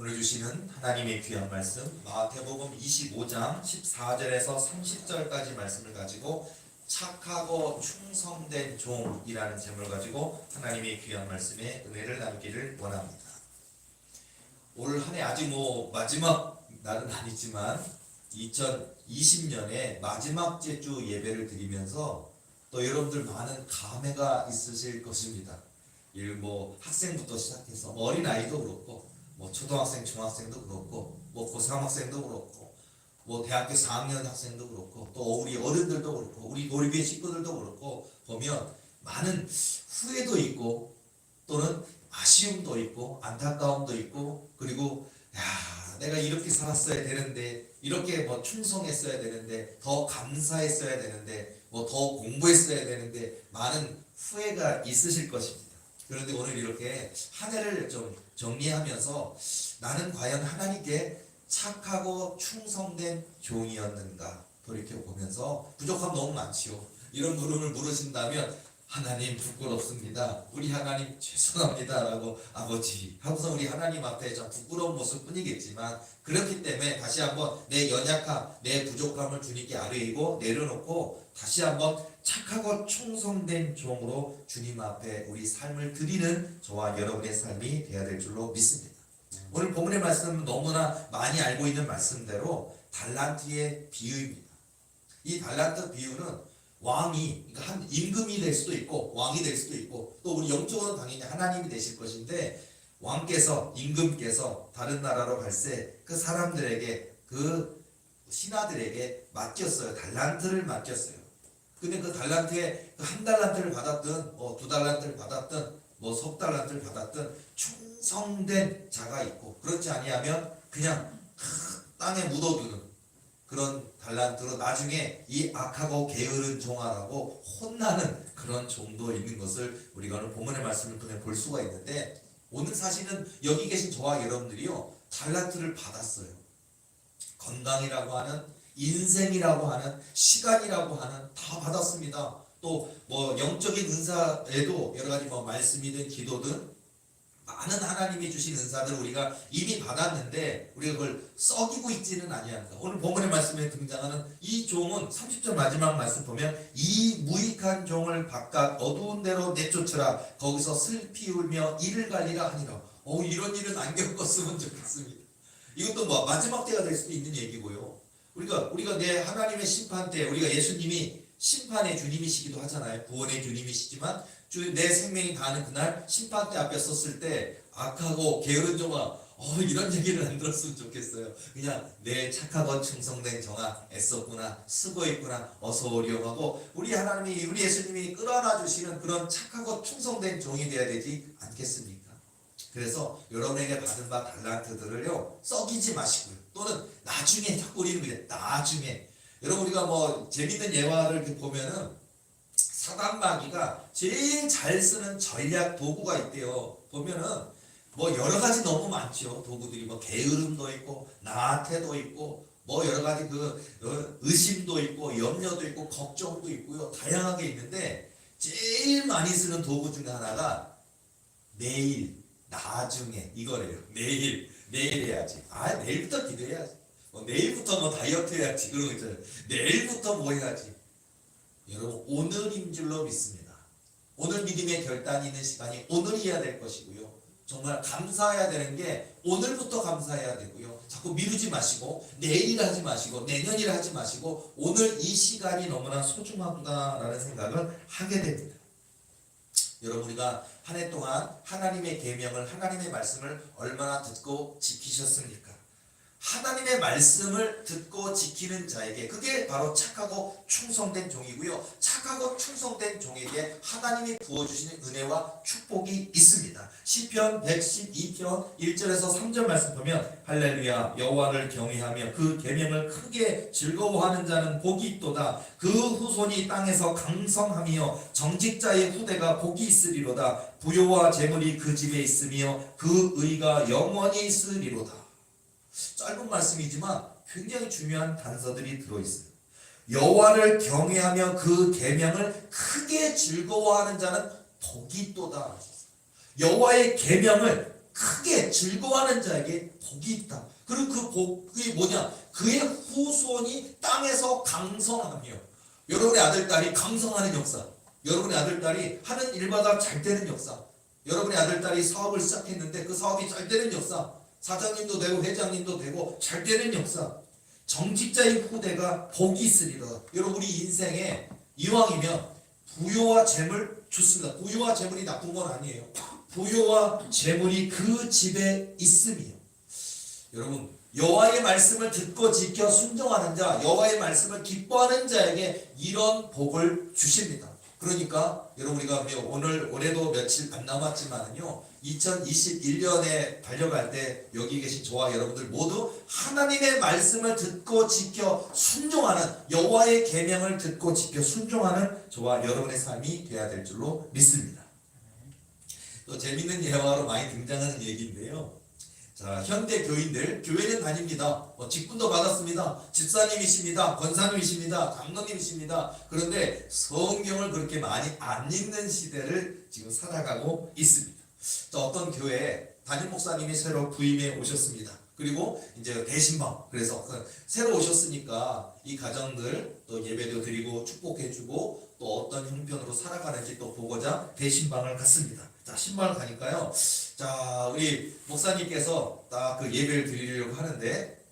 오늘 주시는 하나님의 귀한 말씀 마태복음 25장 14절에서 30절까지 말씀을 가지고 착하고 충성된 종이라는 제목을 가지고 하나님의 귀한 말씀에 은혜를 나누기를 원합니다. 올 한 해 아직 마지막 날은 아니지만 2020년에 마지막 주 예배를 드리면서 또 여러분들 많은 감회가 있으실 것입니다. 학생부터 시작해서 어린아이도 그렇고 초등학생, 중학생도 그렇고 고3 학생도 그렇고 대학교 4학년 학생도 그렇고 또 우리 어른들도 그렇고 우리 놀이부의 식구들도 그렇고 보면 많은 후회도 있고 또는 아쉬움도 있고 안타까움도 있고 그리고 내가 이렇게 살았어야 되는데 이렇게 충성했어야 되는데 더 감사했어야 되는데 더 공부했어야 되는데 많은 후회가 있으실 것입니다. 그런데 오늘 이렇게 한 해를 좀 정리하면서 나는 과연 하나님께 착하고 충성된 종이었는가 돌이켜보면서 부족함 너무 많지요. 이런 물음을 물으신다면 하나님 부끄럽습니다. 우리 하나님 죄송합니다 라고 아버지 하고서 우리 하나님 앞에 좀 부끄러운 모습 뿐이겠지만 그렇기 때문에 다시 한번 내 연약함, 내 부족함을 주님께 아뢰고 내려놓고 다시 한번 착하고 충성된 종으로 주님 앞에 우리 삶을 드리는 저와 여러분의 삶이 되어야 될 줄로 믿습니다. 오늘 본문의 말씀은 너무나 많이 알고 있는 말씀대로 달란트의 비유입니다. 이 달란트 비유는 왕이 그러니까 한 임금이 될 수도 있고 왕이 될 수도 있고 또 우리 영적으로는 당연히 하나님이 되실 것인데 왕께서 임금께서 다른 나라로 갈새 그 사람들에게 그 신하들에게 맡겼어요. 달란트를 맡겼어요. 근데 그 달란트에 한 달란트를 받았든 두 달란트를 받았든 석 달란트를 받았든 충성된 자가 있고 그렇지 아니하면 그냥 땅에 묻어두는 그런 달란트로 나중에 이 악하고 게으른 종아라고 혼나는 그런 종도 있는 것을 우리가 오늘 본문의 말씀을 통해 볼 수가 있는데 오늘 사실은 여기 계신 저와 여러분들이요 달란트를 받았어요. 건강이라고 하는 인생이라고 하는 시간이라고 하는 다 받았습니다. 또 영적인 은사에도 여러 가지 말씀이든 기도든 많은 하나님이 주신 은사들 우리가 이미 받았는데 우리가 그걸 썩이고 있지는 아니한다. 오늘 본문의 말씀에 등장하는 이 종은 30절 마지막 말씀 보면 이 무익한 종을 바깥 어두운 데로 내쫓으라 거기서 슬피 울며 이를 갈리라 하니라. 이런 일은 안 겪었으면 좋겠습니다. 이것도 마지막 때가 될 수도 있는 얘기고요. 우리가 내 하나님의 심판 때 우리가 예수님이 심판의 주님이시기도 하잖아요. 구원의 주님이시지만 내 생명이 다하는 그날 심판 때 앞에 섰을 때 악하고 게으른 종아 이런 얘기를 안 들었으면 좋겠어요. 그냥 내 착하고 충성된 종아 애썼구나 수고했구나 어서 오렴 하고 우리 하나님이 우리 예수님이 끌어안아 주시는 그런 착하고 충성된 종이 되어야 되지 않겠습니까? 그래서 여러분에게 받은 바 달란트들을요 썩이지 마시고요. 또는 나중에 자꾸 우리는 그래 나중에 여러분 우리가 재밌는 예화를 보면은 사단마귀가 제일 잘 쓰는 전략 도구가 있대요. 보면은 여러 가지 너무 많죠. 도구들이 게으름도 있고 나태도 있고 여러 가지 의심도 있고 염려도 있고 걱정도 있고요. 다양하게 있는데 제일 많이 쓰는 도구 중에 하나가 내일, 나중에 이거래요. 내일 해야지. 내일부터 기도해야지. 내일부터 다이어트 해야지. 그런 거 있잖아요. 내일부터 해야지. 여러분 오늘인 줄로 믿습니다. 오늘 믿음의 결단이 있는 시간이 오늘이어야 될 것이고요. 정말 감사해야 되는 게 오늘부터 감사해야 되고요. 자꾸 미루지 마시고 내일 하지 마시고 내년이라 하지 마시고 오늘 이 시간이 너무나 소중하구나라는 생각을 하게 됩니다. 여러분 우리가 한 해 동안 하나님의 계명을 하나님의 말씀을 얼마나 듣고 지키셨습니까? 하나님의 말씀을 듣고 지키는 자에게 그게 바로 착하고 충성된 종이고요. 착하고 충성된 종에게 하나님이 부어주시는 은혜와 축복이 있습니다. 시편 112편 1절에서 3절 말씀 보면 할렐루야 여호와를 경외하며 그 계명을 크게 즐거워하는 자는 복이 있도다. 그 후손이 땅에서 강성하며 정직자의 후대가 복이 있으리로다. 부요와 재물이 그 집에 있으며 그 의가 영원히 있으리로다. 짧은 말씀이지만 굉장히 중요한 단서들이 들어있어요. 여호와를 경외하며 그 계명을 크게 즐거워하는 자는 복이 있도다. 여호와의 계명을 크게 즐거워하는 자에게 복이 있다. 그리고 그 복이 뭐냐? 그의 후손이 땅에서 강성하며, 여러분의 아들 딸이 강성하는 역사, 여러분의 아들 딸이 하는 일마다 잘 되는 역사, 여러분의 아들 딸이 사업을 시작했는데 그 사업이 잘 되는 역사, 사장님도 되고 회장님도 되고 잘 되는 역사, 정직자의 후대가 복이 있으리라. 여러분, 우리 인생에 이왕이면 부요와 재물 좋습니다. 부요와 재물이 나쁜 건 아니에요. 부요와 재물이 그 집에 있음이요. 여러분, 여호와의 말씀을 듣고 지켜 순종하는 자, 여호와의 말씀을 기뻐하는 자에게 이런 복을 주십니다. 그러니까 여러분, 우리가 올해도 며칠 안 남았지만은요, 2021년에 달려갈 때 여기 계신 저와 여러분들 모두 하나님의 말씀을 듣고 지켜 순종하는, 여호와의 계명을 듣고 지켜 순종하는 저와 여러분의 삶이 되어야 될 줄로 믿습니다. 또 재밌는 예화로 많이 등장하는 얘기인데요. 자, 현대 교인들 교회는 다닙니다. 직분도 받았습니다. 집사님이십니다. 권사님이십니다. 장로님이십니다. 그런데 성경을 그렇게 많이 안 읽는 시대를 지금 살아가고 있습니다. 자, 어떤 교회에 담임 목사님이 새로 부임해 오셨습니다. 그리고 이제 대신방, 그래서 새로 오셨으니까 이 가정들 또 예배도 드리고 축복해주고 또 어떤 형편으로 살아가는지 또 보고자 대신방을 갔습니다. 자, 신방을 가니까요, 자, 우리 목사님께서 딱 그 예배를 드리려고 하는데,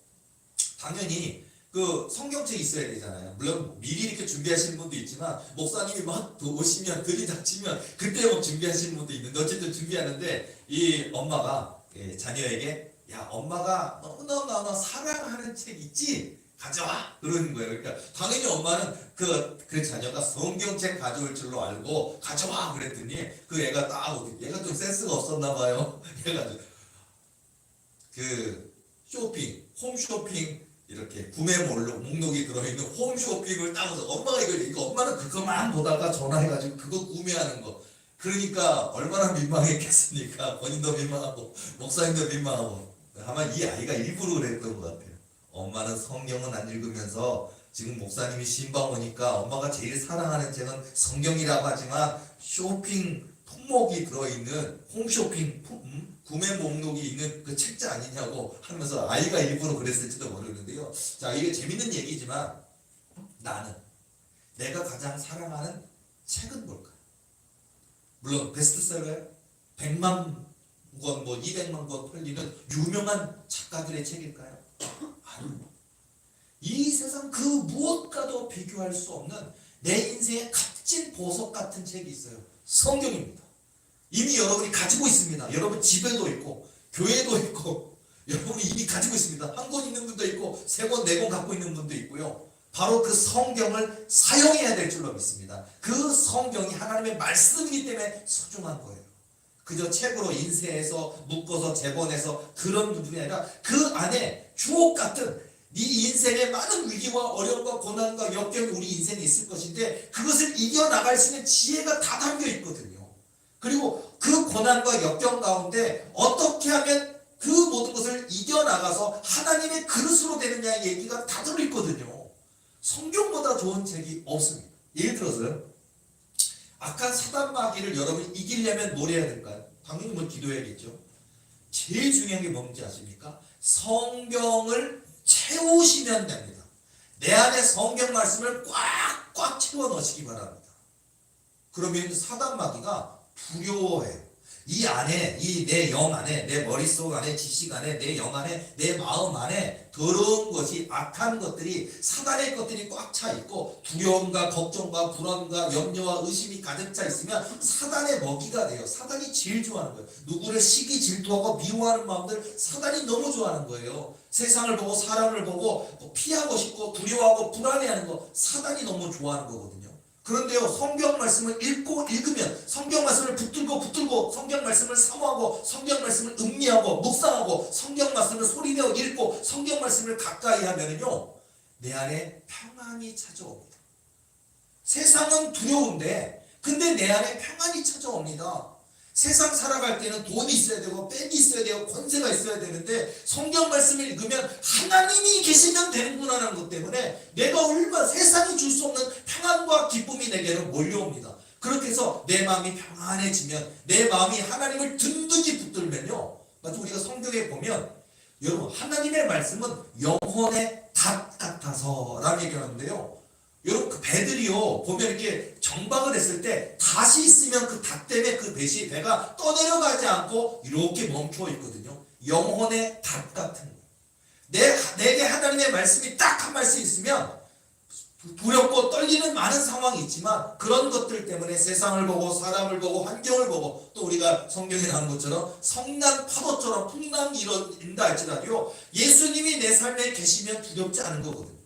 당연히 그 성경책이 있어야 되잖아요. 물론 미리 이렇게 준비하시는 분도 있지만, 목사님이 막 오시면 들이닥치면 그때 막 준비하시는 분도 있는데, 어쨌든 준비하는데 이 엄마가 자녀에게, 야, 엄마가 너무너무 사랑하는 책 있지? 가져와! 그러는 거예요. 그러니까 당연히 엄마는 그 자녀가 성경책 가져올 줄로 알고 가져와! 그랬더니 그 애가 얘가 좀 센스가 없었나 봐요. 얘가 그 홈쇼핑 이렇게 구매 목록이 들어있는 홈쇼핑을 따고서 엄마가 이거 엄마는 그것만 보다가 전화해가지고 그거 구매하는 거. 그러니까 얼마나 민망했겠습니까? 본인도 민망하고 목사님도 민망하고. 아마 이 아이가 일부러 그랬던 것 같아요. 엄마는 성경은 안 읽으면서 지금 목사님이 신방 오니까 엄마가 제일 사랑하는 책은 성경이라고 하지만 쇼핑 품목이 들어있는 홈쇼핑 구매 목록이 있는 그 책자 아니냐고 하면서 아이가 일부러 그랬을지도 모르는데요. 자, 이게 재밌는 얘기지만 내가 가장 사랑하는 책은 뭘까요? 물론 베스트셀러예요. 100만 권, 200만 권 팔리는 유명한 작가들의 책일까요? 아니요. 이 세상 그 무엇과도 비교할 수 없는 내 인생의 값진 보석 같은 책이 있어요. 성경입니다. 이미 여러분이 가지고 있습니다. 여러분 집에도 있고 교회도 있고 여러분이 이미 가지고 있습니다. 한 권 있는 분도 있고 3권, 4권 갖고 있는 분도 있고요. 바로 그 성경을 사용해야 될 줄로 믿습니다. 그 성경이 하나님의 말씀이기 때문에 소중한 거예요. 그저 책으로 인쇄해서 묶어서 재본해서 그런 부분이 아니라 그 안에 주옥 같은 네 인생의 많은 위기와 어려움과 고난과 역경이 우리 인생에 있을 것인데 그것을 이겨나갈 수 있는 지혜가 다 담겨 있거든요. 그리고 그 고난과 역경 가운데 어떻게 하면 그 모든 것을 이겨나가서 하나님의 그릇으로 되느냐의 얘기가 다 들어있거든요. 성경보다 좋은 책이 없습니다. 예를 들어서요, 악한 사단 마귀를 여러분이 이기려면 뭘 해야 될까요? 당연히 기도해야겠죠. 제일 중요한 게 뭔지 아십니까? 성경을 채우시면 됩니다. 내 안에 성경 말씀을 꽉꽉 채워 넣으시기 바랍니다. 그러면 사단 마귀가 두려워해요. 이 안에, 이 내 영 안에, 내 머릿속 안에, 지식 안에, 내 영 안에, 내 마음 안에 더러운 것이, 악한 것들이, 사단의 것들이 꽉 차 있고 두려움과 걱정과 불안과 염려와 의심이 가득 차 있으면 사단의 먹이가 돼요. 사단이 제일 좋아하는 거예요. 누구를 시기 질투하고 미워하는 마음들 사단이 너무 좋아하는 거예요. 세상을 보고 사람을 보고 피하고 싶고 두려워하고 불안해하는 거 사단이 너무 좋아하는 거거든요. 그런데요, 성경 말씀을 읽으면 성경 말씀을 붙들고 성경 말씀을 사모하고 성경 말씀을 음미하고 묵상하고 성경 말씀을 소리내어 읽고 성경 말씀을 가까이 하면요 내 안에 평안이 찾아옵니다. 세상은 두려운데 근데 내 안에 평안이 찾아옵니다. 세상 살아갈 때는 돈이 있어야 되고 빽이 있어야 되고 권세가 있어야 되는데 성경 말씀을 읽으면 하나님이 계시면 되는구나라는 것 때문에 내가 얼마나 세상이 줄 수 없는 평안과 기쁨이 내게로 몰려옵니다. 그렇게 해서 내 마음이 평안해지면 내 마음이 하나님을 든든히 붙들면요 그래서 우리가 성경에 보면 여러분 하나님의 말씀은 영혼의 닭 같아서 라는 얘기를 하는데요. 여러분 그 배들이요 보면 이렇게 정박을 했을 때 닷이 있으면 그 닷 때문에 그 배가 떠내려가지 않고 이렇게 멈춰 있거든요. 영혼의 닭 같은 거. 내게 하나님의 말씀이 딱 한 말씀 있으면 두렵고 떨리는 많은 상황이 있지만 그런 것들 때문에 세상을 보고 사람을 보고 환경을 보고 또 우리가 성경에 나오는 것처럼 성난 파도처럼 풍랑이 일어난다 할지라도 예수님이 내 삶에 계시면 두렵지 않은 거거든요.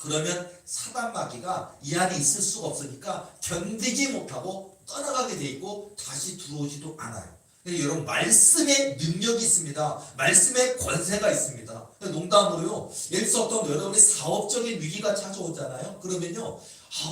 그러면 사단 마귀가 이 안에 있을 수가 없으니까 견디지 못하고 떠나가게 돼 있고 다시 들어오지도 않아요. 여러분 말씀의 능력이 있습니다. 말씀의 권세가 있습니다. 농담으로요. 예를 들어서 어떤 여러분이 사업적인 위기가 찾아오잖아요. 그러면요.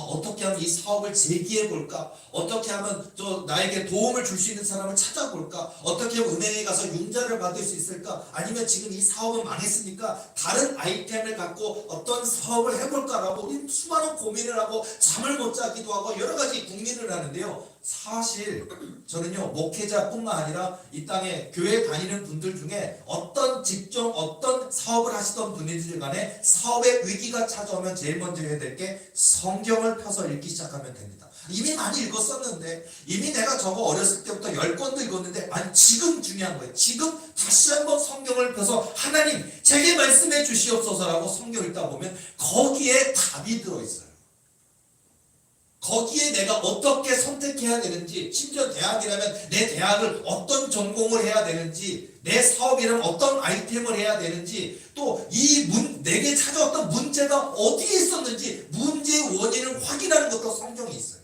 어떻게 하면 이 사업을 재기해 볼까? 어떻게 하면 나에게 도움을 줄 수 있는 사람을 찾아볼까? 어떻게 하면 은행에 가서 융자를 받을 수 있을까? 아니면 지금 이 사업은 망했으니까 다른 아이템을 갖고 어떤 사업을 해볼까라고 우리 수많은 고민을 하고 잠을 못 자기도 하고 여러 가지 궁리를 하는데요. 사실 저는요 목회자뿐만 아니라 이 땅에 교회 다니는 분들 중에 어떤 직종 어떤 사업을 하시던 분들 간에 사업의 위기가 찾아오면 제일 먼저 해야 될 게 성경을 펴서 읽기 시작하면 됩니다. 이미 많이 읽었었는데 이미 내가 저거 어렸을 때부터 10권도 읽었는데 아니 지금 중요한 거예요. 지금 다시 한번 성경을 펴서 하나님 제게 말씀해 주시옵소서라고 성경을 읽다 보면 거기에 답이 들어있어요. 거기에 내가 어떻게 선택해야 되는지, 심지어 대학이라면 내 대학을 어떤 전공을 해야 되는지, 내 사업이라면 어떤 아이템을 해야 되는지, 또 내게 찾아왔던 문제가 어디에 있었는지 문제의 원인을 확인하는 것도 성경에 있어요.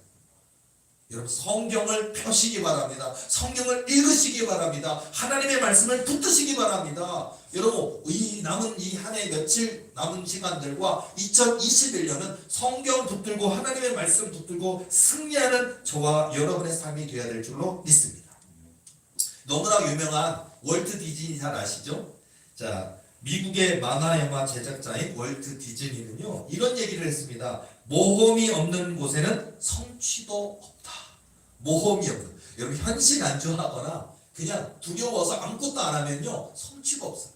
여러분 성경을 펴시기 바랍니다. 성경을 읽으시기 바랍니다. 하나님의 말씀을 붙드시기 바랍니다. 여러분 남은 이 한 해 며칠 남은 시간들과 2021년은 성경 붙들고 하나님의 말씀 붙들고 승리하는 저와 여러분의 삶이 되어야 될 줄로 믿습니다. 너무나 유명한 월트 디즈니 잘 아시죠? 자, 미국의 만화 영화 제작자인 월트 디즈니는요 이런 얘기를 했습니다. 모험이 없는 곳에는 성취도 없다. 모험이 없는. 여러분 현실 안주하거나 그냥 두려워서 아무것도 안 하면요 성취가 없어요.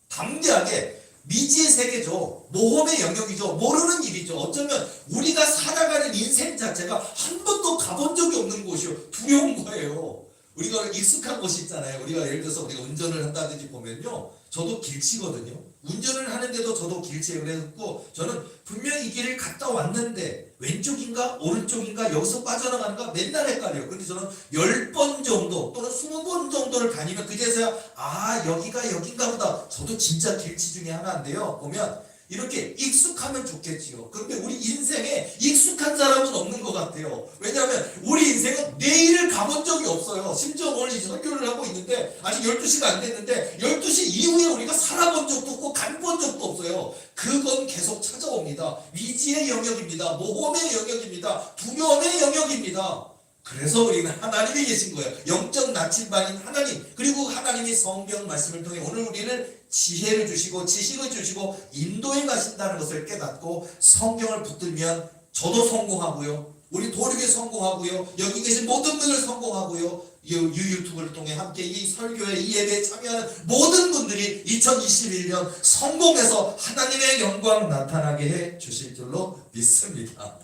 담대하게 미지의 세계죠. 모험의 영역이죠. 모르는 일이죠. 어쩌면 우리가 살아가는 인생 자체가 한 번도 가본 적이 없는 곳이요. 두려운 거예요. 우리가 익숙한 곳이 있잖아요. 우리가 예를 들어서 우리가 운전을 한다든지 보면요. 저도 길치거든요. 운전을 하는데도 저도 길치예요. 그래서 저는 분명히 이 길을 갔다 왔는데 왼쪽인가 오른쪽인가 여기서 빠져나가는가 맨날 헷갈려요. 근데 저는 10번 정도 또는 20번 정도를 다니면 그제서야 여기가 여긴가 보다. 저도 진짜 길치 중에 하나인데요. 보면 이렇게 익숙하면 좋겠지요. 그런데 우리 인생에 익숙한 사람은 없는 것 같아요. 왜냐하면 우리 인생은 내일을 가본 적이 없어요. 심지어 오늘 이 설교를 하고 있는데 아직 12시가 안 됐는데 12시 이후에 우리가 살아본 적도 없고 간본 적도 없어요. 그건 계속 찾아옵니다. 미지의 영역입니다. 모험의 영역입니다. 두려움의 영역입니다. 그래서 우리는 하나님이 계신 거예요. 영적 나침반인 하나님, 그리고 하나님이 성경 말씀을 통해 오늘 우리를 지혜를 주시고 지식을 주시고 인도해 가신다는 것을 깨닫고 성경을 붙들면 저도 성공하고요, 우리 도륙에 성공하고요, 여기 계신 모든 분들 성공하고요, 유튜브를 통해 함께 이 설교에 이 예배에 참여하는 모든 분들이 2021년 성공해서 하나님의 영광 나타나게 해 주실 줄로 믿습니다.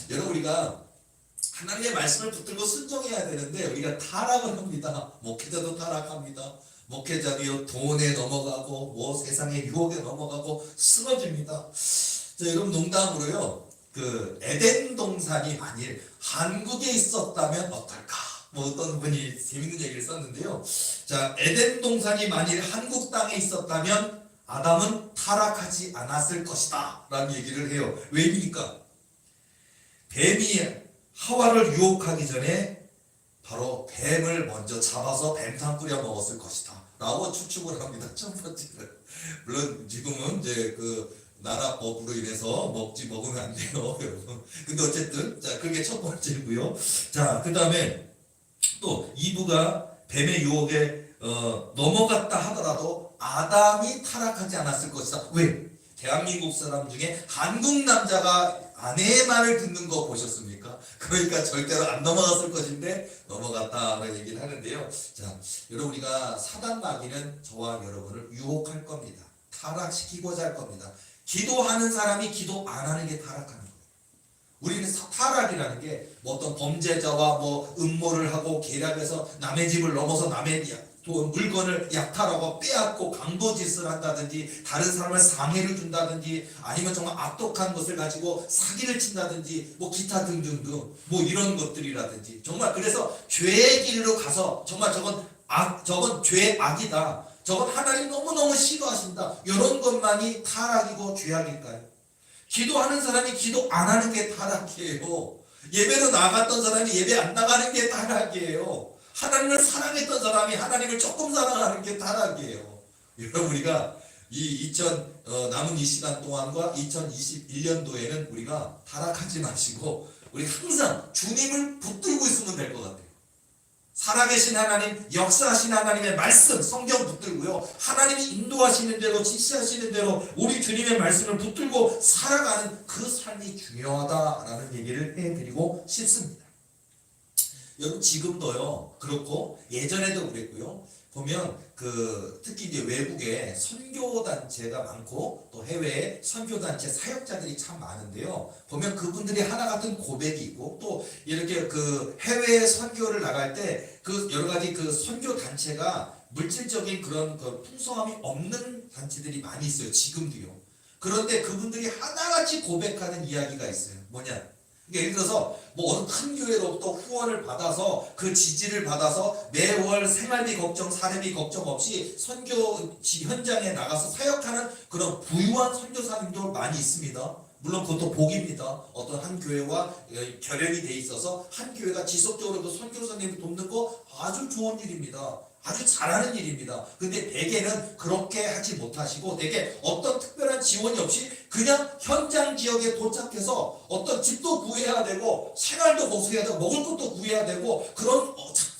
여러분 우리가 하나님의 말씀을 붙들고 순종해야 되는데 우리가 타락을 합니다. 목회자도 타락합니다. 목회자도요 돈에 넘어가고 세상의 유혹에 넘어가고 쓰러집니다. 자, 여러분 농담으로요 그 에덴 동산이 만일 한국에 있었다면 어떨까? 어떤 분이 재밌는 얘기를 썼는데요. 자, 에덴 동산이 만일 한국 땅에 있었다면 아담은 타락하지 않았을 것이다 라는 얘기를 해요. 왜입니까? 뱀이 하와를 유혹하기 전에 바로 뱀을 먼저 잡아서 뱀탕 끓여 먹었을 것이다 라고 추측을 합니다. 첫 번째는 물론 지금은 이제 그 나라법으로 인해서 먹으면 안 돼요, 여러분. 근데 어쨌든 자 그게 첫 번째고요. 자 그다음에 또 이브가 뱀의 유혹에 넘어갔다 하더라도 아담이 타락하지 않았을 것이다. 왜? 대한민국 사람 중에 한국 남자가 아내의 말을 듣는 거 보셨습니까? 그러니까 절대로 안 넘어갔을 것인데 넘어갔다라고 얘기를 하는데요. 자, 여러분, 우리가 사단 마귀는 저와 여러분을 유혹할 겁니다. 타락시키고자 할 겁니다. 기도하는 사람이 기도 안 하는 게 타락하는 거예요. 우리는 타락이라는 게 뭐 어떤 범죄자와 뭐 음모를 하고 계략해서 남의 집을 넘어서 남의 또 물건을 약탈하고 빼앗고 강도짓을 한다든지 다른 사람을 상해를 준다든지 아니면 정말 악독한 것을 가지고 사기를 친다든지 뭐 기타 등등등 뭐 이런 것들이라든지 정말 그래서 죄의 길로 가서 정말 저건 죄의 악이다. 저건 하나님 너무너무 싫어하신다. 이런 것만이 타락이고 죄악일까요? 기도하는 사람이 기도 안 하는 게 타락이에요. 예배로 나갔던 사람이 예배 안 나가는 게 타락이에요. 하나님을 사랑했던 사람이 하나님을 조금 사랑하는 게 타락이에요. 여러분, 우리가 남은 이 시간 동안과 2021년도에는 우리가 타락하지 마시고 우리 항상 주님을 붙들고 있으면 될 것 같아요. 살아계신 하나님, 역사하신 하나님의 말씀, 성경 붙들고요. 하나님이 인도하시는 대로, 지시하시는 대로 우리 주님의 말씀을 붙들고 살아가는 그 삶이 중요하다라는 얘기를 해드리고 싶습니다. 여러분, 지금도요, 그렇고 예전에도 그랬고요. 보면 특히 이제 외국에 선교단체가 많고 또 해외에 선교단체 사역자들이 참 많은데요. 보면 그분들이 하나 같은 고백이 있고 또 이렇게 해외 선교를 나갈 때 여러 가지 선교단체가 물질적인 그런 풍성함이 없는 단체들이 많이 있어요. 지금도요. 그런데 그분들이 하나같이 고백하는 이야기가 있어요. 뭐냐? 예를 들어서 뭐 어느 큰 교회로부터 후원을 받아서 그 지지를 받아서 매월 생활비 걱정, 사례비 걱정 없이 선교 현장에 나가서 사역하는 그런 부유한 선교사님도 많이 있습니다. 물론 그것도 복입니다. 어떤 한 교회와 결연이 돼 있어서 한 교회가 지속적으로 그 선교사님을 돕는 거 아주 좋은 일입니다. 아주 잘하는 일입니다. 근데 대개는 그렇게 하지 못하시고 대개 어떤 특별한 지원이 없이 그냥 현장 지역에 도착해서 어떤 집도 구해야 되고 생활도 보수해야 되고 먹을 것도 구해야 되고 그런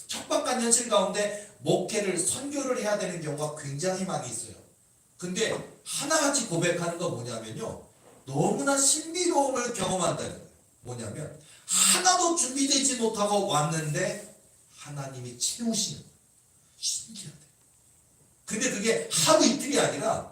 척박한 현실 가운데 목회를 선교를 해야 되는 경우가 굉장히 많이 있어요. 근데 하나같이 고백하는 건 뭐냐면요, 너무나 신비로움을 경험한다는 거예요. 뭐냐면 하나도 준비되지 못하고 왔는데 하나님이 채우시는 거예요. 신기하대. 근데 그게 하루 이틀이 아니라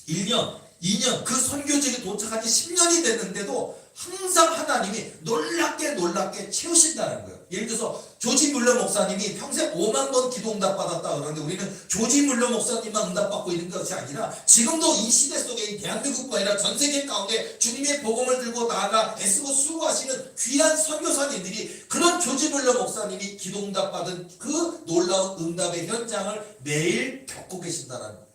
1년, 2년, 그 선교지에 도착한 지 10년이 됐는데도 항상 하나님이 놀랍게 채우신다는 거예요. 예를 들어서 조지 물러 목사님이 평생 5만 번 기도 응답 받았다 그러는데 우리는 조지 물러 목사님만 응답받고 있는 것이 아니라 지금도 이 시대 속에 이 대한민국과 아니라 전 세계 가운데 주님의 복음을 들고 나아가 애쓰고 수고하시는 귀한 선교사님들이 그런 조지 물러 목사님이 기도 응답 받은 그 놀라운 응답의 현장을 매일 겪고 계신다는 거예요.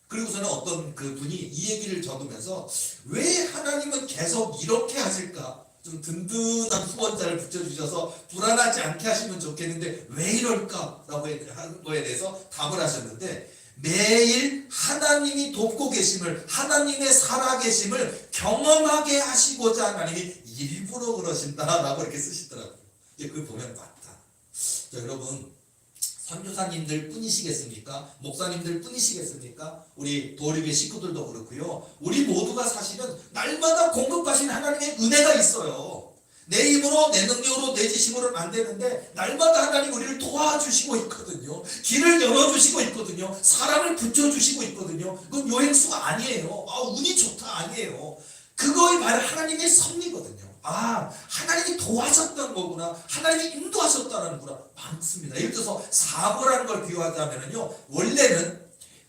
그리고서는 어떤 분이 이 얘기를 적으면서 왜 하나님은 계속 이렇게 하실까? 좀 든든한 후원자를 붙여주셔서 불안하지 않게 하시면 좋겠는데 왜 이럴까? 라고 하는 거에 대해서 답을 하셨는데 매일 하나님이 돕고 계심을, 하나님의 살아계심을 경험하게 하시고자 하나님이 일부러 그러신다라고 이렇게 쓰시더라고요. 그걸 보면 맞다. 자, 여러분, 선교사님들 뿐이시겠습니까? 목사님들 뿐이시겠습니까? 우리 도립의 식구들도 그렇고요. 우리 모두가 사실은 날마다 공급하신 하나님의 은혜가 있어요. 내 힘으로, 내 능력으로, 내 지식으로는 안 되는데 날마다 하나님 우리를 도와주시고 있거든요. 길을 열어주시고 있거든요. 사람을 붙여주시고 있거든요. 그건 요행수가 아니에요. 운이 좋다 아니에요. 그거의 말 하나님의 섭리거든요. 하나님이 도와줬던 거구나. 하나님이 인도하셨다는 거구나. 많습니다. 예를 들어서 사고라는 걸 비유하자면요, 원래는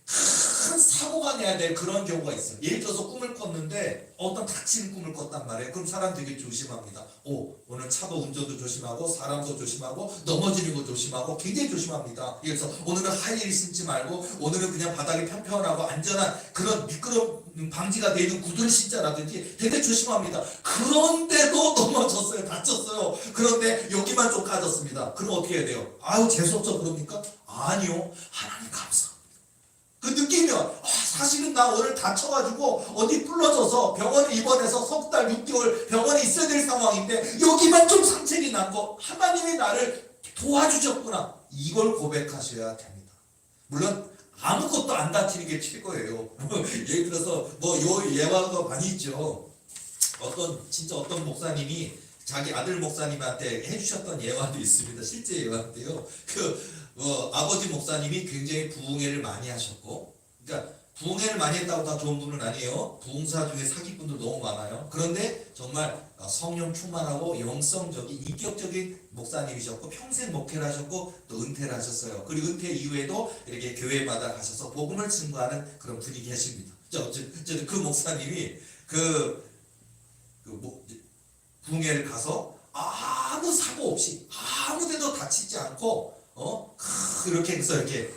큰 사고가 나야 될 그런 경우가 있어요. 예를 들어서 꿈을 꿨는데 어떤 다치는 꿈을 꿨단 말이에요. 그럼 사람 되게 조심합니다. 오늘 차도 운전도 조심하고 사람도 조심하고 넘어지는 거 조심하고 굉장히 조심합니다. 그래서 오늘은 하이힐 신지 말고 오늘은 그냥 바닥이 평평하고 안전한 그런 미끄럼 방지가 되어 있는 구두를 신자라든지 되게 조심합니다. 그런데도 넘어졌어요. 다쳤어요. 그런데 여기만 좀 까졌습니다. 그럼 어떻게 해야 돼요? 재수없어 그럽니까? 아니요. 하나님 감사합니다. 그 느끼면 사실은 나 오늘 다쳐가지고 어디 부러져서 병원에 입원해서 석 달 6개월 병원에 있어야 될 상황인데 여기만 좀 상책이 난 거 하나님이 나를 도와주셨구나. 이걸 고백하셔야 됩니다. 물론 아무것도 안 다치는 게 최고예요. 뭐 예를 들어서 뭐 요 예화가 많이 있죠. 어떤 목사님이 자기 아들 목사님한테 해주셨던 예화도 있습니다. 실제 예화인데요. 아버지 목사님이 굉장히 부흥회를 많이 하셨고, 그러니까 부흥회를 많이 했다고 다 좋은 분은 아니에요. 부흥사 중에 사기꾼도 너무 많아요. 그런데 정말 성령 충만하고 영성적인 인격적인 목사님이셨고, 평생 목회를 하셨고 또 은퇴를 하셨어요. 그리고 은퇴 이후에도 이렇게 교회마다 가셔서 복음을 증거하는 그런 분이 계십니다. 어쨌든 그 목사님이 부흥회를 가서 아무 사고 없이 아무데도 다치지 않고 이렇게 해서 이렇게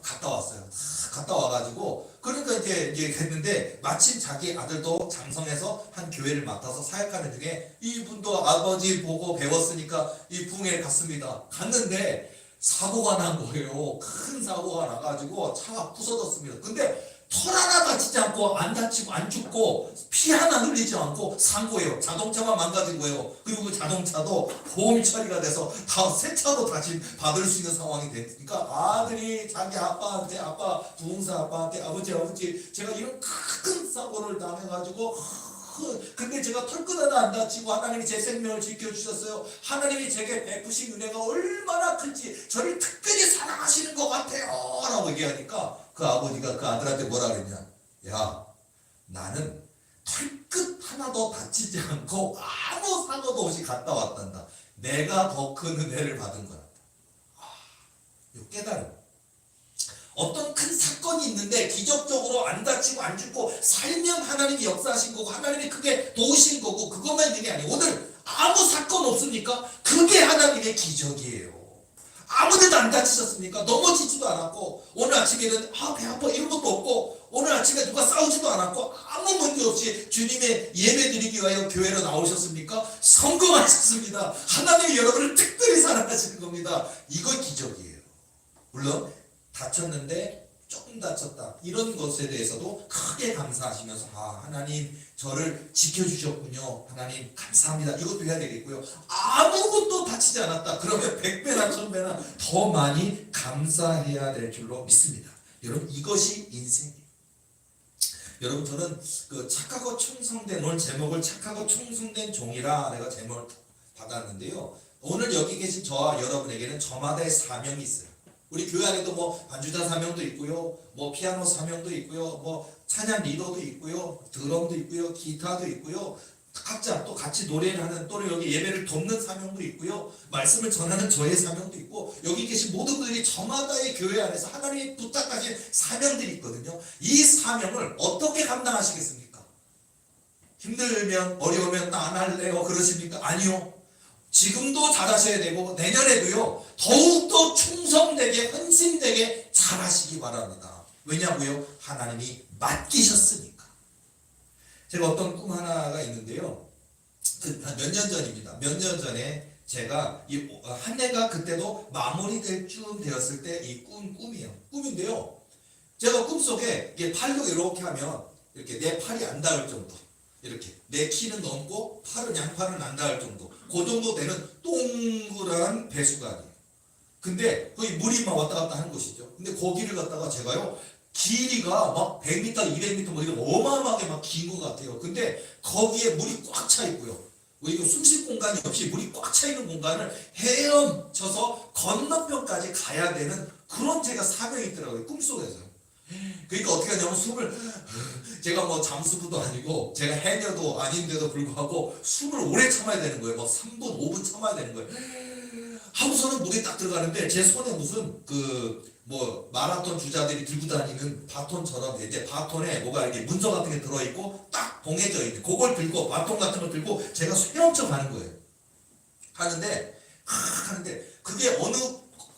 갔다 왔어요. 갔다 와가지고 그러니까 이제 했는데 마침 자기 아들도 장성해서 한 교회를 맡아서 사역하는 중에 이분도 아버지 보고 배웠으니까 이 부흥회를 갔습니다. 갔는데 사고가 난 거예요. 큰 사고가 나가지고 차가 부서졌습니다. 근데 털 하나 다치지 않고 안 다치고 안 죽고 피 하나 흘리지 않고 산 거예요. 자동차만 망가진 거예요. 그리고 그 자동차도 보험 처리가 돼서 다 새 차도 다시 받을 수 있는 상황이 됐으니까 아들이 자기 아빠한테 부흥사 아빠한테 아버지 제가 이런 큰 사고를 당해가지고 근데 제가 털끝 하나 안 다치고 하나님이 제 생명을 지켜주셨어요. 하나님이 제게 베푸신 은혜가 얼마나 큰지 저를 특별히 사랑하시는 것 같아요 라고 얘기하니까 그 아버지가 그 아들한테 뭐라 그랬냐, 야 나는 털끝 하나도 다치지 않고 아무 사고도 없이 갔다 왔단다. 내가 더 큰 은혜를 받은 거란다. 이 깨달음. 어떤 큰 사건이 있는데 기적적으로 안 다치고 안 죽고 살면 하나님이 역사하신 거고 하나님이 크게 도우신 거고 그것만 있는 게 아니에요. 오늘 아무 사건 없습니까? 그게 하나님의 기적이에요. 아무데도 안 다치셨습니까? 넘어지지도 않았고 오늘 아침에는 배 아파 이런 것도 없고 오늘 아침에 누가 싸우지도 않았고 아무 문제 없이 주님의 예배 드리기 위하여 교회로 나오셨습니까? 성공하셨습니다. 하나님이 여러분을 특별히 사랑하시는 겁니다. 이건 기적이에요. 물론 다쳤는데 조금 다쳤다 이런 것에 대해서도 크게 감사하시면서 하나님 저를 지켜주셨군요. 하나님 감사합니다. 이것도 해야 되겠고요. 아무것도 다치지 않았다. 그러면 100배나 1000배나 더 많이 감사해야 될 줄로 믿습니다. 여러분 이것이 인생이에요. 여러분 저는 착하고 충성된 오늘 제목을 착하고 충성된 종이라 내가 제목을 받았는데요. 오늘 여기 계신 저와 여러분에게는 저마다의 사명이 있어요. 우리 교회 안에도 뭐 반주자 사명도 있고요, 뭐 피아노 사명도 있고요, 뭐 찬양 리더도 있고요, 드럼도 있고요, 기타도 있고요, 각자 또 같이 노래를 하는 또는 여기 예배를 돕는 사명도 있고요, 말씀을 전하는 저의 사명도 있고 여기 계신 모든 분들이 저마다의 교회 안에서 하나님이 부탁하신 사명들이 있거든요. 이 사명을 어떻게 감당하시겠습니까? 힘들면 어려우면 나 안 할래요 그러십니까? 아니요. 지금도 잘하셔야 되고 내년에도요 더욱더 충성되게 헌신되게 잘하시기 바랍니다. 왜냐고요? 하나님이 맡기셨으니까. 제가 어떤 꿈 하나가 있는데요. 몇 년 전입니다. 몇 년 전에 제가 한 해가 그때도 마무리될 쯤 되었을 때 이 꿈이에요. 꿈인데요. 제가 꿈속에 팔로 이렇게 하면 이렇게 내 팔이 안 닿을 정도, 이렇게 내 키는 넘고 양팔은 안 닿을 정도, 그 정도 되는 동그란 배수가 아니에요. 근데 거기 물이 막 왔다 갔다 하는 곳이죠. 근데 거기를 갖다가 제가요 길이가 막 100m, 200m 뭐 이런 어마어마하게 막 긴 것 같아요. 근데 거기에 물이 꽉 차 있고요. 이거 숨쉴 공간이 없이 물이 꽉 차 있는 공간을 헤엄쳐서 건너편까지 가야 되는 그런 제가 사명이 있더라고요. 꿈속에서. 그러니까 어떻게 하냐면 제가 뭐 잠수부도 아니고 제가 해녀도 아닌데도 불구하고 숨을 오래 참아야 되는 거예요. 막 3분, 5분 참아야 되는 거예요. 하고서는 물에 딱 들어가는데 제 손에 무슨 뭐 마라톤 주자들이 들고 다니는 바톤처럼 이제 바톤에 뭐가 이렇게 문서 같은 게 들어있고 딱 봉해져 있는 그걸 들고 바톤 같은 걸 들고 제가 헤엄쳐 가는 거예요. 하는데 그게 어느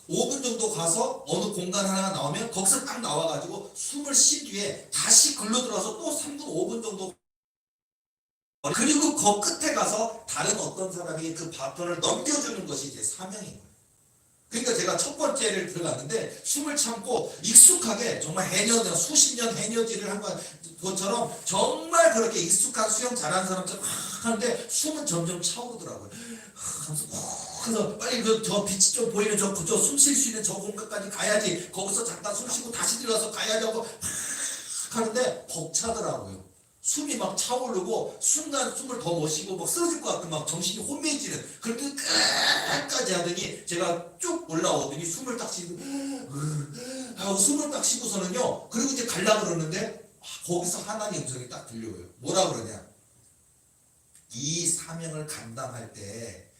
5분 정도 가서 어느 공간 하나가 나오면 거기서 딱 나와가지고 숨을 쉰 뒤에 다시 글로 들어가서 또 3분 5분 정도 그리고 그 끝에 가서 다른 어떤 사람이 그 바톤을 넘겨주는 것이 제 사명인 거예요. 그러니까 제가 첫 번째를 들어갔는데 숨을 참고 익숙하게 정말 수십 년 해녀질을 한 것처럼 정말 그렇게 익숙한 수영 잘하는 사람처럼 하는데 숨은 점점 차오르더라고요. 그래서 빨리 저 빛이 좀 보이는 저 숨 쉴 수 있는 저 공간까지 가야지. 거기서 잠깐 숨 쉬고 다시 들어가서 가야지 하고 하는데 벅차더라고요. 숨이 막 차오르고 순간 숨을 더 못 쉬고 막 쓰러질 것 같고 막 정신이 혼미해지는. 그런데 끝까지 하더니 제가 쭉 올라오더니 숨을 딱 쉬고 하고 숨을 딱 쉬고서는요. 그리고 이제 갈라 그러는데 거기서 하나님 음성이 딱 들려요. 뭐라 그러냐? 이 사명을 감당할 때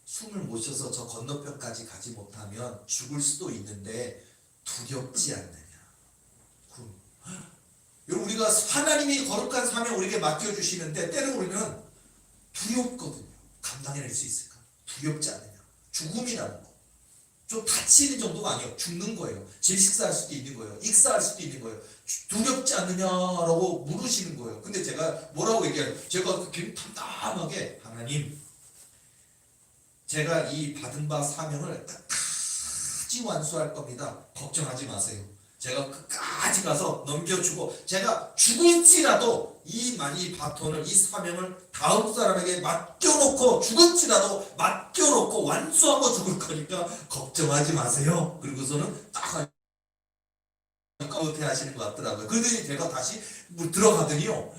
숨을 못 쉬어서 저 건너편까지 가지 못하면 죽을 수도 있는데 두렵지 않느냐. 여러분, 우리가 하나님이 거룩한 사명 우리에게 맡겨주시는데 때로 우리는 두렵거든요. 감당해낼 수 있을까? 두렵지 않느냐. 죽음이라는 거. 좀 다치는 정도가 아니에요. 죽는 거예요. 질식사할 수도 있는 거예요. 익사할 수도 있는 거예요. 두렵지 않느냐라고 물으시는 거예요. 근데 제가 뭐라고 얘기해요? 제가 담담하게 하나님, 제가 이 받은 바 사명을 끝까지 완수할 겁니다. 걱정하지 마세요. 제가 끝까지 가서 넘겨주고 제가 죽을지라도 이 바톤을, 이 사명을 다음 사람에게 맡겨놓고 죽을지라도 맡겨놓고 완수하고 죽을 거니까 걱정하지 마세요. 그리고서는 딱 하니까 하시는 것 같더라고요. 그러더니 제가 다시 들어가더니요.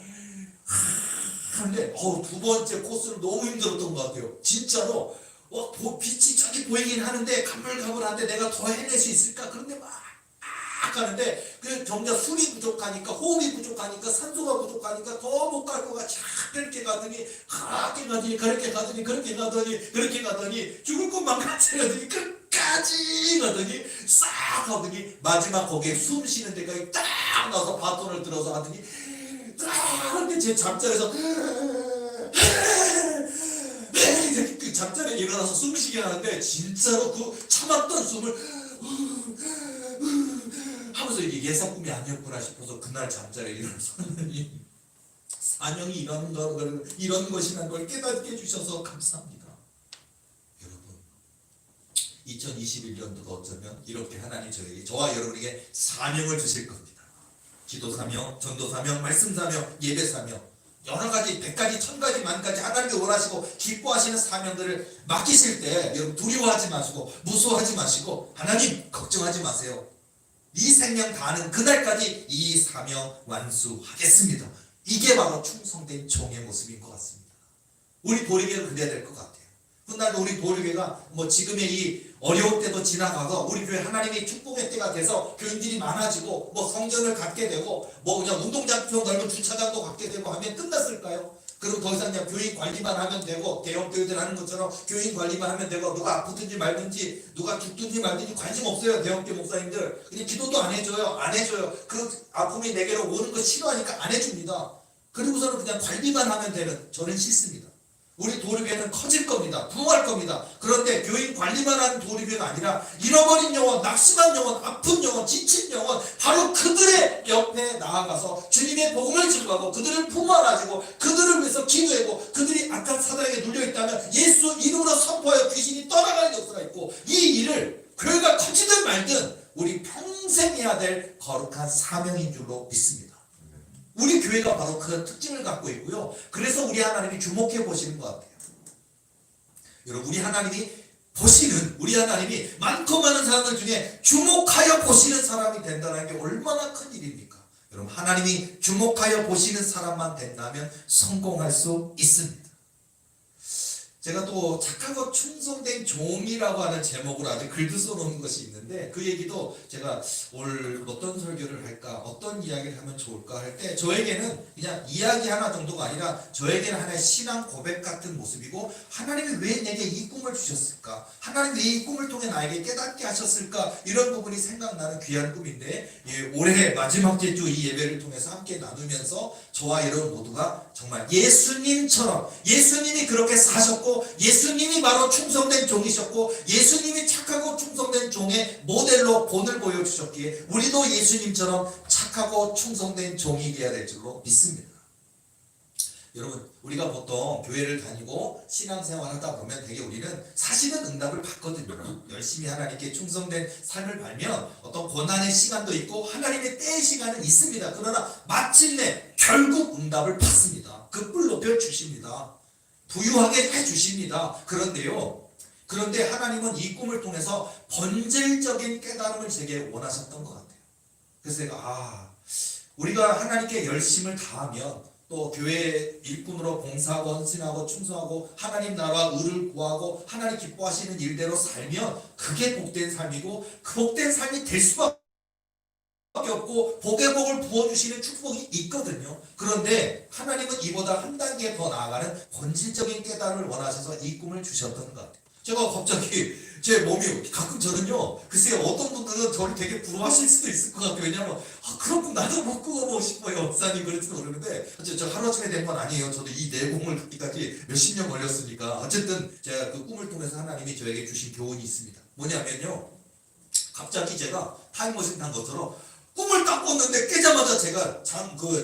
근데 두 번째 코스는 너무 힘들었던 것 같아요. 진짜로 빛이 저기 보이긴 하는데 가물가물한데 내가 더 해낼 수 있을까? 그런데 막 가는데 그 정작 술이 부족하니까, 호흡이 부족하니까, 산소가 부족하니까 더 못 갈 것 같이 그렇게 가더니 그렇게 가더니 죽을 것만 같이 가더니 끝까지 가더니 싹 가더니 마지막 거기에 숨 쉬는 데까지 딱 나서 바톤을 들어서 하더니 딱 하는데 제 잠자리에서 그 잠자리에 일어나서 숨 쉬게 하는데 진짜로 그 참았던 숨을 하면서 이게 예사 꿈이 아니었구나 싶어서 그날 잠자리에 일어났더니 사명이 이런 것이라는 걸 깨닫게 해주셔서 감사합니다. 여러분, 2021년도도 어쩌면 이렇게 하나님 저와 여러분에게 사명을 주실 겁니다. 기도 사명, 전도 사명, 말씀 사명, 예배 사명, 여러 가지 100가지, 1000가지, 10,000가지 하나님이 원하시고 기뻐하시는 사명들을 맡기실 때 여러분 두려워하지 마시고 무서워하지 마시고 하나님 걱정하지 마세요. 이 생명 다하는 그날까지 이 사명 완수하겠습니다. 이게 바로 충성된 종의 모습인 것 같습니다. 우리 보리교회는 그래야 될 것 같아요. 훗날 우리 보리교회가 지금의 이 어려울 때도 지나가서 우리 교회 하나님의 축복의 때가 돼서 교인들이 많아지고 성전을 갖게 되고 그냥 운동장표 넓은 주차장도 갖게 되고 하면 끝났을까요? 그럼 더 이상 그냥 교인 관리만 하면 되고 대형 교회들 하는 것처럼 교인 관리만 하면 되고 누가 아프든지 말든지 누가 죽든지 말든지 관심 없어요. 대형교 목사님들 그냥 기도도 안 해줘요. 그 아픔이 내게로 오는 거 싫어하니까 안 해줍니다. 그리고서는 그냥 관리만 하면 되는, 저는 싫습니다. 우리 도리교회는 커질 겁니다. 부흥할 겁니다. 그런데 교인 관리만 하는 도리교회가 아니라 잃어버린 영혼, 낙심한 영혼, 아픈 영혼, 지친 영혼, 바로 그들의 옆에 나아가서 주님의 복음을 증거하고 그들을 품 안아주고 그들을 위해서 기도하고 그들이 악한 사단에게 눌려있다면 예수 이름으로 선포하여 귀신이 떠나가는 역사가 있고, 이 일을 교회가 커지든 말든 우리 평생 해야 될 거룩한 사명인 줄로 믿습니다. 우리 교회가 바로 그 특징을 갖고 있고요. 그래서 우리 하나님이 주목해 보시는 것 같아요. 여러분, 우리 하나님이 많고 많은 사람들 중에 주목하여 보시는 사람이 된다는 게 얼마나 큰 일입니까? 여러분, 하나님이 주목하여 보시는 사람만 된다면 성공할 수 있습니다. 제가 또 착하고 충성된 종이라고 하는 제목으로 아주 글도 써놓은 것이 있는데, 그 얘기도 제가 올 어떤 설교를 할까, 어떤 이야기를 하면 좋을까 할 때 저에게는 그냥 이야기 하나 정도가 아니라 저에게는 하나의 신앙 고백 같은 모습이고, 하나님이 왜 내게 이 꿈을 주셨을까, 하나님이 왜 이 꿈을 통해 나에게 깨닫게 하셨을까, 이런 부분이 생각나는 귀한 꿈인데, 올해 마지막 주 이 예배를 통해서 함께 나누면서 저와 여러분 모두가 정말 예수님처럼, 예수님이 그렇게 사셨고 예수님이 바로 충성된 종이셨고 예수님이 착하고 충성된 종의 모델로 본을 보여주셨기에 우리도 예수님처럼 착하고 충성된 종이 되어야 될 줄로 믿습니다. 여러분, 우리가 보통 교회를 다니고 신앙생활 하다 보면 되게 우리는 사실은 응답을 받거든요. 열심히 하나님께 충성된 삶을 살면 어떤 고난의 시간도 있고 하나님의 때의 시간은 있습니다. 그러나 마침내 결국 응답을 받습니다. 그 뿔 높여 주십니다. 부유하게 해주십니다. 그런데 하나님은 이 꿈을 통해서 본질적인 깨달음을 제게 원하셨던 것 같아요. 그래서 내가 우리가 하나님께 열심을 다하면 또 교회 일꾼으로 봉사하고 헌신하고 충성하고 하나님 나라 의를 구하고 하나님 기뻐하시는 일대로 살면 그게 복된 삶이고 그 복된 삶이 될 수밖에 없고 복의 복을 부어주시는 축복이 있거든요. 그런데 하나님은 이보다 한 단계 더 나아가는 본질적인 깨달음을 원하셔서 이 꿈을 주셨던 것 같아요. 제가 갑자기 제 몸이 가끔 저는요, 글쎄요, 어떤 분들은 저를 되게 부러워하실 수도 있을 것 같아요. 왜냐면 그런 꿈 나도 못 꾸어보고 싶어요. 목사님 그럴지도 모르는데 저 하루아침에 된 건 아니에요. 저도 이 내공을 갖기까지 몇십 년 걸렸으니까. 어쨌든 제가 그 꿈을 통해서 하나님이 저에게 주신 교훈이 있습니다. 뭐냐면요, 갑자기 제가 타임머신 탄 것처럼 꿈을 딱 꿨는데 깨자마자 제가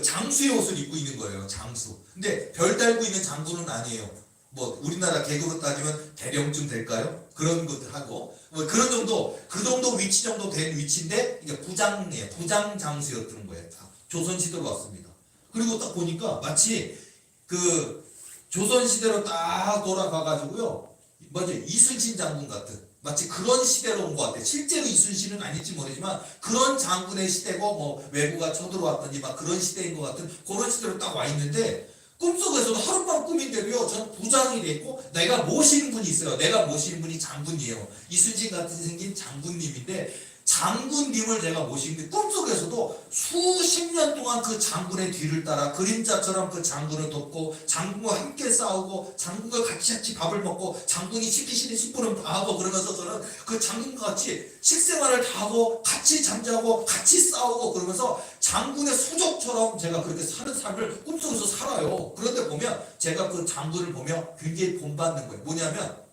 장수의 옷을 입고 있는 거예요. 장수. 근데 별 달고 있는 장군은 아니에요. 뭐 우리나라 계급으로 따지면 대령쯤 될까요? 그런 것들 하고 뭐 그런 정도, 그 정도 위치 정도 된 위치인데 이제 부장이에요. 부장 장수였던 거예요. 조선시대로 왔습니다. 그리고 딱 보니까 마치 그 조선시대로 딱 돌아가가지고요, 뭐지, 이순신 장군 같은 마치 그런 시대로 온 것 같아요. 실제로 이순신은 아닐지 모르지만 그런 장군의 시대고 뭐 외구가 쳐들어왔던지 막 그런 시대인 것 같은 그런 시대로 딱 와 있는데, 꿈속에서도 하룻밤 꿈인데도요, 저는 부장이 돼 있고 내가 모시는 분이 있어요. 내가 모시는 분이 장군이에요. 이순신 같은 생긴 장군님인데, 장군님을 내가 모시는데 꿈속에서도 수십 년 동안 그 장군의 뒤를 따라 그림자처럼 그 장군을 돕고 장군과 함께 싸우고 장군과 같이 밥을 먹고 장군이 시키시는 식부름 다 하고 그러면서 저는 그 장군과 같이 식생활을 다 하고 같이 잠자고 같이 싸우고 그러면서 장군의 수족처럼 제가 그렇게 사는 삶을 꿈속에서 살아요. 그런데 보면 제가 그 장군을 보며 굉장히 본받는 거예요. 뭐냐면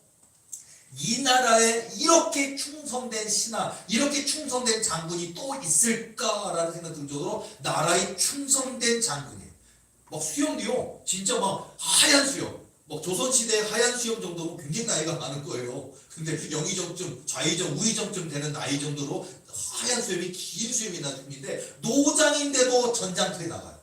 이 나라에 이렇게 충성된 신하, 이렇게 충성된 장군이 또 있을까라는 생각 들 정도로 나라에 충성된 장군이에요. 막 수염도요, 진짜 막 하얀 수염, 막 조선시대 하얀 수염 정도면 굉장히 나이가 많은 거예요. 근데 영의정쯤, 좌의정, 우의정쯤 되는 나이 정도로 하얀 수염이, 긴 수염이 나중인데 노장인데도 전장터에 나가요.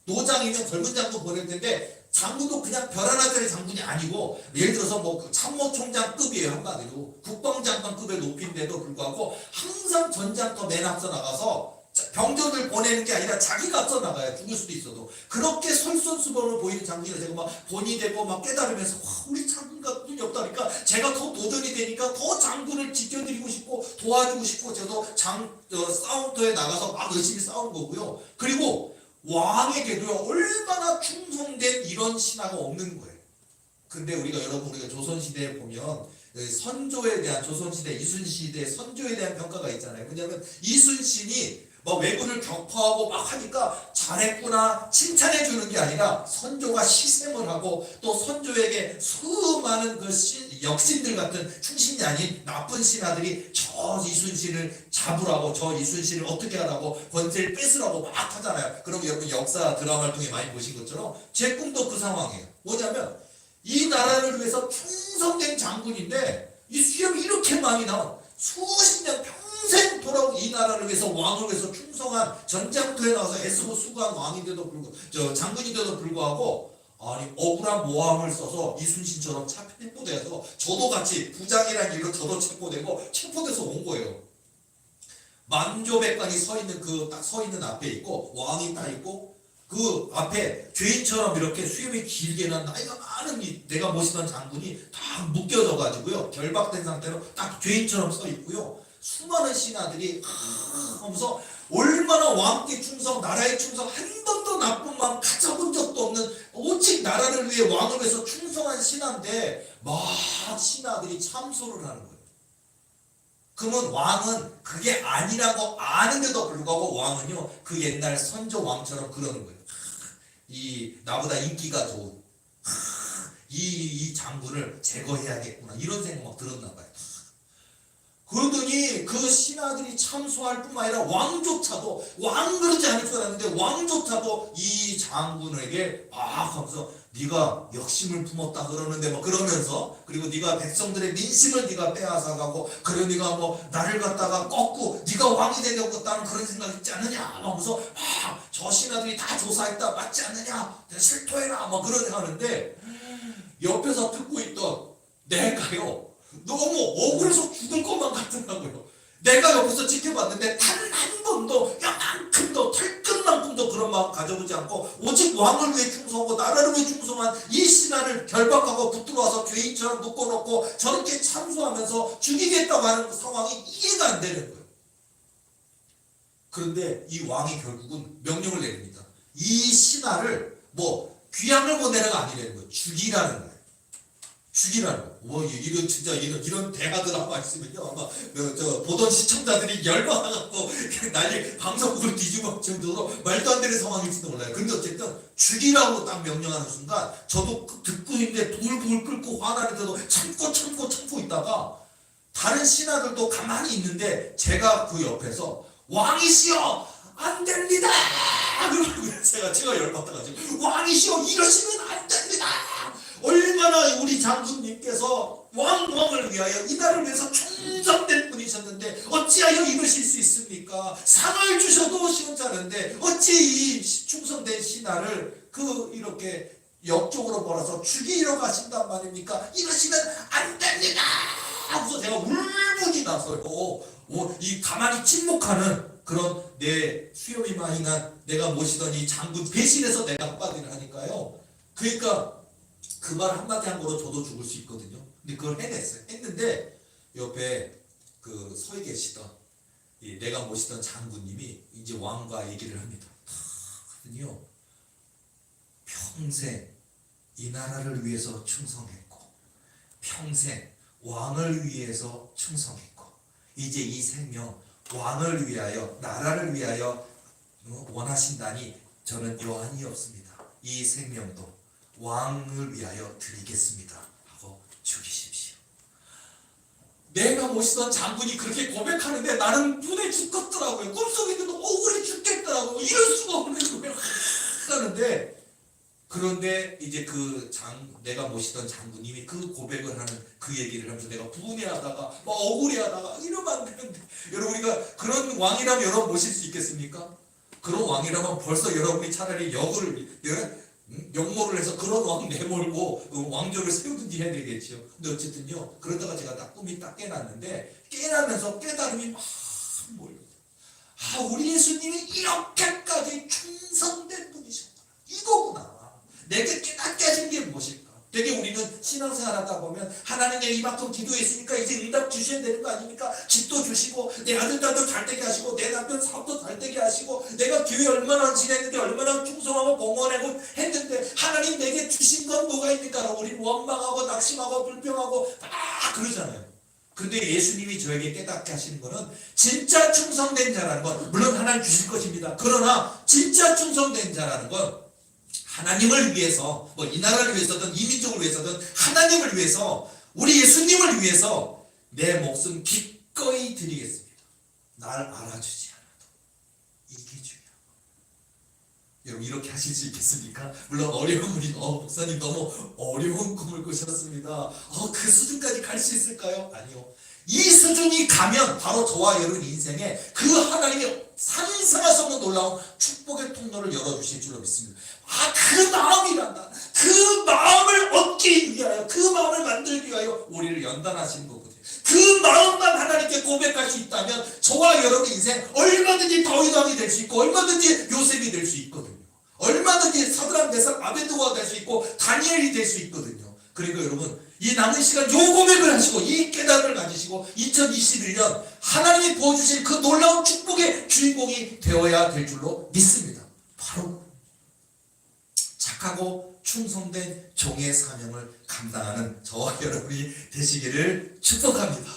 노장이면 젊은 장군 보낼 텐데 장군도 그냥 별 하나짜리 장군이 아니고 예를 들어서 뭐 참모총장급이에요. 한마디로 국방장관급의 높이인데도 불구하고 항상 전장터 맨 앞서 나가서 병전을 보내는 게 아니라 자기가 앞서 나가요. 죽을 수도 있어도. 그렇게 솔선수범을 보이는 장군이 제가 막 본이 되고 막 깨달으면서 우리 장군 같은 분이 없다니까 제가 더 도전이 되니까 더 장군을 지켜드리고 싶고 도와주고 싶고 저도 싸움터에 나가서 막 열심히 싸우는 거고요. 그리고 왕에게도 얼마나 충성된 이런 신하가 없는 거예요. 근데 우리가 조선시대에 보면 선조에 대한, 조선시대 이순시대 선조에 대한 평가가 있잖아요. 왜냐하면 이순신이 막 왜군을 격파하고 막 하니까 잘했구나 칭찬해 주는 게 아니라 선조가 시샘을 하고 또 선조에게 수많은 역신들 같은 충신이 아닌 나쁜 신하들이 저 이순신을 잡으라고, 저 이순신을 어떻게 하라고, 권세를 뺏으라고 막 하잖아요. 그럼 여러분 역사 드라마를 통해 많이 보신 것처럼 제 꿈도 그 상황이에요. 뭐냐면 이 나라를 위해서 충성된 장군인데 이 수염이 이렇게 많이 나온 수십 년 평생 돌아온 이 나라를 위해서, 왕을 위해서 충성한 전장터에 나와서 애쓰고 수고한 왕인데도 불구하고, 장군인데도 불구하고 아니 억울한 모함을 써서 이순신처럼 체포돼서 저도 같이 부장이라는 일로 저도 체포돼서 온 거예요. 만조백관이 서 있는 앞에 있고 왕이 딱 있고 그 앞에 죄인처럼 이렇게 수염이 길게 난 나이가 많은 내가 모시던 장군이 다 묶여져 가지고요, 결박된 상태로 딱 죄인처럼 서 있고요. 수많은 신하들이 하면서 얼마나 왕께 충성, 나라에 충성, 한 번도 나쁜 마음 가져본 적도 없는 오직 나라를 위해 왕을 위해서 충성한 신하인데 막 신하들이 참소를 하는 거예요. 그러면 왕은 그게 아니라고 아는데도 불구하고 왕은요 그 옛날 선조 왕처럼 그러는 거예요. 이 나보다 인기가 좋은 이 장군을 제거해야겠구나 이런 생각 막 들었나 봐요. 그러더니 그 신하들이 참소할 뿐만 아니라 왕조차도, 왕 그러지 않을 줄 알았는데 왕조차도 이 장군에게 막 하면서 네가 역심을 품었다 그러는데 뭐 그러면서, 그리고 네가 백성들의 민심을 네가 빼앗아가고 그래 네가 뭐 나를 갖다가 꺾고 네가 왕이 되려고 그런 생각 있지 않느냐 하면서 저 신하들이 다 조사했다 맞지 않느냐 실토해라 뭐 그런 하는데 옆에서 듣고 있던 내가요 너무 억울해서 죽을 것만 같더라고요. 내가 옆에서 지켜봤는데 단 한 번도 요만큼도 털끝만큼도 그런 마음 가져보지 않고 오직 왕을 위해 충성하고 나라를 위해 충성한 이 신하를 결박하고 붙들어와서 죄인처럼 묶어놓고 저렇게 참수하면서 죽이겠다고 하는 그 상황이 이해가 안 되는 거예요. 그런데 이 왕이 결국은 명령을 내립니다. 이 신하를 귀양을 보내라가 아니라는 거예요. 죽이라는 거예요. 죽이라는 거예요. 이런 진짜 이런 대화 드라마 있으면요 아마 보던 시청자들이 열받아갖고 난리 방송국을 뒤집어 정도로 말도 안 되는 상황일지도 몰라요. 근데 어쨌든 죽이라고 딱 명령하는 순간 저도 듣고 있는데 돌 끓고 화나는데도 참고 있다가 다른 신하들도 가만히 있는데 제가 그 옆에서 왕이시여 안 됩니다. 그러고 제가 열받아가지고 왕이시여 이러시면 안 됩니다. 얼마나 우리 장군님께서 왕을 위하여 이 나라를 위해서 충성된 분이셨는데 어찌하여 이러실 수 있습니까? 상을 주셔도 시원찮은데 어찌 이 충성된 신하를 이렇게 역적으로 몰아서 죽이러 가신단 말입니까? 이러시면 안 됩니다. 하고서 제가 울분이 나서요. 이 가만히 침묵하는 그런 내 수염이 많이 난 내가 모시던 이 장군 배신해서 내가 한마디를 하니까요. 그러니까 그 말 한마디 한 거로 저도 죽을 수 있거든요. 근데 그걸 해냈어요. 했는데 옆에 서 계시던 내가 모시던 장군님이 이제 왕과 얘기를 합니다. 하더니요. 평생 이 나라를 위해서 충성했고 평생 왕을 위해서 충성했고 이제 이 생명 왕을 위하여 나라를 위하여 원하신다니 저는 여한이 없습니다. 이 생명도 왕을 위하여 드리겠습니다 하고 죽이십시오. 내가 모시던 장군이 그렇게 고백하는데 나는 눈에 죽겠더라고요. 꿈속에도 억울해 죽겠더라고요. 이럴 수가 없는 거예요. 하는데 그런데 이제 내가 모시던 장군님이 그 고백을 하는 그 얘기를 하면서 내가 분해하다가 억울해하다가 이러면 안 되는데 여러분 우리가 그런 왕이라면 여러분 모실 수 있겠습니까? 그런 왕이라면 벌써 여러분이 차라리 역모를 해서 그런 왕 내몰고 왕조를 세우든지 해야 되겠죠. 근데 어쨌든요 그러다가 제가 딱 꿈이 딱 깨났는데 깨나면서 깨달음이 막 몰려요. 우리 예수님이 이렇게까지 충성된 분이셨구나. 이거구나. 내게 깨닫게 하신 게 무엇일까? 되게 우리는 신앙생활 하다 보면 하나님께 이만큼 기도했으니까 이제 응답 주셔야 되는 거 아닙니까? 집도 주시고 내 아들도 잘 되게 하시고 내 남편 사업도 잘 되게 하시고 내가 교회 얼마나 지냈는데 얼마나 충성하고 공헌하고 했는데 하나님 내게 주신 건 뭐가 있니까? 우리 원망하고 낙심하고 불평하고 다 그러잖아요. 근데 예수님이 저에게 깨닫게 하시는 거는 진짜 충성된 자라는 건 물론 하나님 주실 것입니다. 그러나 진짜 충성된 자라는 건 하나님을 위해서 이 나라를 위해서든 이 민족을 위해서든 하나님을 위해서 우리 예수님을 위해서 내 목숨 기꺼이 드리겠습니다. 날 알아주지 않아도 이게 중요한 거예요. 여러분 이렇게 하실 수 있겠습니까? 물론 어려운 분이 목사님 너무 어려운 꿈을 꾸셨습니다. 그 수준까지 갈 수 있을까요? 아니요. 이 수준이 가면 바로 저와 여러분 인생에 그 하나님의 상상할 수 없는 놀라운 축복의 통로를 열어주실 줄로 믿습니다. 그 마음이란다. 그 마음을 얻기 위하여 그 마음을 만들기 위하여 우리를 연단하시는 거거든요. 그 마음만 하나님께 고백할 수 있다면 저와 여러분 인생 얼마든지 다윗 왕이 될 수 있고 얼마든지 요셉이 될 수 있거든요. 얼마든지 사드락 메삭 아베드고가 될 수 있고 다니엘이 될 수 있거든요. 그리고 여러분 이 남은 시간 요 고백을 하시고 이 깨달음을 가지시고 2021년 하나님이 부어주신 그 놀라운 축복의 주인공이 되어야 될 줄로 믿습니다. 바로 착하고 충성된 종의 사명을 감당하는 저와 여러분이 되시기를 축복합니다.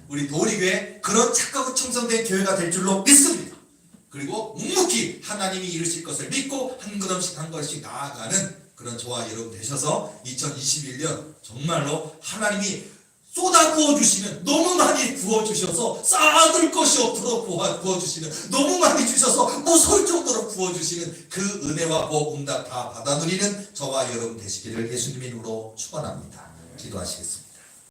우리 도리교회 그런 착하고 충성된 교회가 될 줄로 믿습니다. 그리고 묵묵히 하나님이 이루실 것을 믿고 한 걸음씩 한 걸음씩 나아가는 그런 저와 여러분 되셔서 2021년 정말로 하나님이 쏟아 부어주시는 너무 많이 부어주셔서 쌓아둘 것이 없도록 부어주시는 너무 많이 주셔서 무서울 정도로 부어주시는 그 은혜와 복 응답 다 받아 누리는 저와 여러분 되시기를 예수님 이름으로 축원합니다. 기도하시겠습니다.